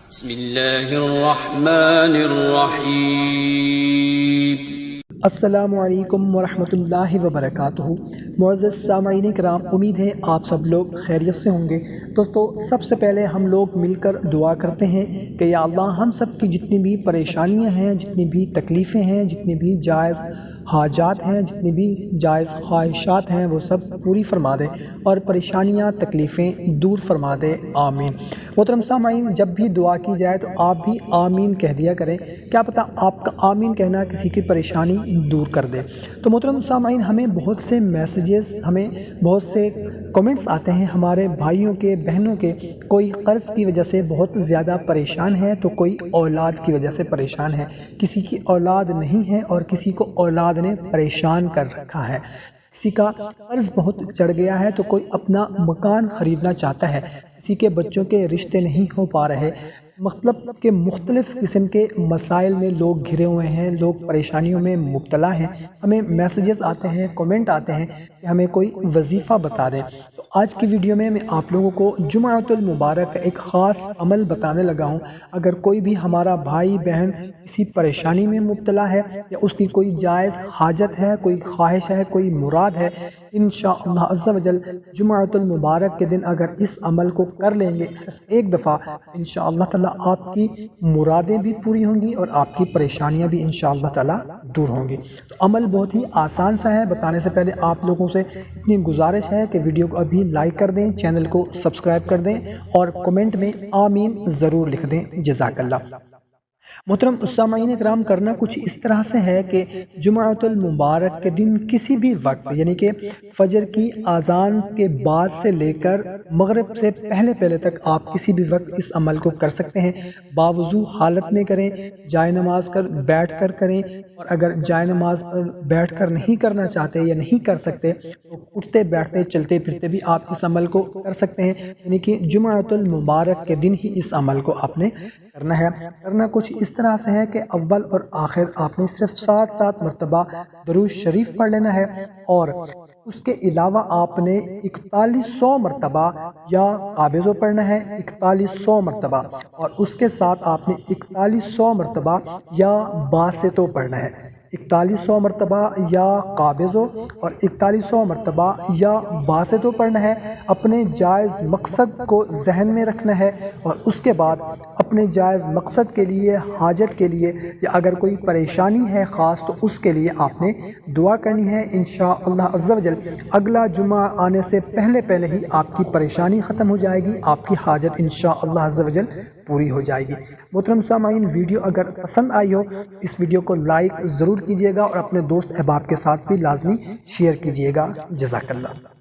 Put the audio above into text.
بسم اللہ الرحمن الرحیم۔ السلام علیکم ورحمۃ اللہ وبرکاتہ۔ معزز سامعین کرام، امید ہے آپ سب لوگ خیریت سے ہوں گے۔ دوستو، سب سے پہلے ہم لوگ مل کر دعا کرتے ہیں کہ یا اللہ ہم سب کی جتنی بھی پریشانیاں ہیں، جتنی بھی تکلیفیں ہیں، جتنی بھی جائز حاجات ہیں، جتنی بھی جائز خواہشات ہیں، وہ سب پوری فرما دے اور پریشانیاں تکلیفیں دور فرما دے، آمین۔ محترم سامعین، جب بھی دعا کی جائے تو آپ بھی آمین کہہ دیا کریں، کیا پتہ آپ کا آمین کہنا کسی کی پریشانی دور کر دے۔ تو محترم سامعین، ہمیں بہت سے میسیجز، ہمیں بہت سے کمنٹس آتے ہیں ہمارے بھائیوں کے، بہنوں کے، کوئی قرض کی وجہ سے بہت زیادہ پریشان ہے تو کوئی اولاد کی وجہ سے پریشان ہے، کسی کی اولاد نہیں ہے اور کسی کو اولاد نے پریشان کر رکھا ہے، کسی کا قرض بہت چڑھ گیا ہے تو کوئی اپنا مکان خریدنا چاہتا ہے، کسی کے بچوں کے رشتے نہیں ہو پا رہے، مطلب کہ مختلف قسم کے مسائل میں لوگ گھرے ہوئے ہیں، لوگ پریشانیوں میں مبتلا ہیں۔ ہمیں میسیجز آتے ہیں، کومنٹ آتے ہیں کہ ہمیں کوئی وظیفہ بتا دیں۔ تو آج کی ویڈیو میں آپ لوگوں کو جمعۃ المبارک کا ایک خاص عمل بتانے لگا ہوں۔ اگر کوئی بھی ہمارا بھائی بہن کسی پریشانی میں مبتلا ہے یا اس کی کوئی جائز حاجت ہے، کوئی خواہش ہے، کوئی مراد ہے، انشاءاللہ عز و جل جمعۃ المبارک کے دن اگر اس عمل کو کر لیں گے صرف ایک دفعہ، انشاءاللہ تعالی آپ کی مرادیں بھی پوری ہوں گی اور آپ کی پریشانیاں بھی انشاءاللہ تعالی دور ہوں گی۔ تو عمل بہت ہی آسان سا ہے۔ بتانے سے پہلے آپ لوگوں سے اتنی گزارش ہے کہ ویڈیو کو ابھی لائک کر دیں، چینل کو سبسکرائب کر دیں اور کمنٹ میں آمین ضرور لکھ دیں، جزاک اللہ۔ محترم سامعین کرام، کرنا کچھ اس طرح سے ہے کہ جمعۃ المبارک کے دن کسی بھی وقت، یعنی کہ فجر کی اذان کے بعد سے لے کر مغرب سے پہلے تک آپ کسی بھی وقت اس عمل کو کر سکتے ہیں۔ باوضو حالت میں کریں، جائے نماز کر بیٹھ کر کریں، اور اگر جائے نماز پر بیٹھ کر نہیں کرنا چاہتے یا نہیں کر سکتے تو اٹھتے بیٹھتے چلتے پھرتے بھی آپ اس عمل کو کر سکتے ہیں، یعنی کہ جمعۃ المبارک کے دن ہی اس عمل کو آپ نے کرنا ہے۔ کرنا کچھ اس طرح سے ہے کہ اول اور آخر آپ نے صرف 7 مرتبہ درود شریف پڑھ لینا ہے، اور اس کے علاوہ آپ نے 4100 مرتبہ یا قابضو پڑھنا ہے، 4100 مرتبہ، اور اس کے ساتھ آپ نے 4100 مرتبہ یا باسطو پڑھنا ہے، 4100 مرتبہ یا قابضو اور 4100 مرتبہ یا باسطو پڑھنا ہے۔ اپنے جائز مقصد کو ذہن میں رکھنا ہے اور اس کے بعد اپنے جائز مقصد کے لیے، حاجت کے لیے، یا اگر کوئی پریشانی ہے خاص تو اس کے لیے آپ نے دعا کرنی ہے۔ انشاءاللہ عز و جل اگلا جمعہ آنے سے پہلے ہی آپ کی پریشانی ختم ہو جائے گی، آپ کی حاجت انشاءاللہ عز و جل پوری ہو جائے گی۔ محترم سامعین، ویڈیو اگر پسند آئی ہو اس ویڈیو کو لائک ضرور کیجیے گا اور اپنے دوست احباب کے ساتھ بھی لازمی شیئر کیجیے گا، جزاک اللہ۔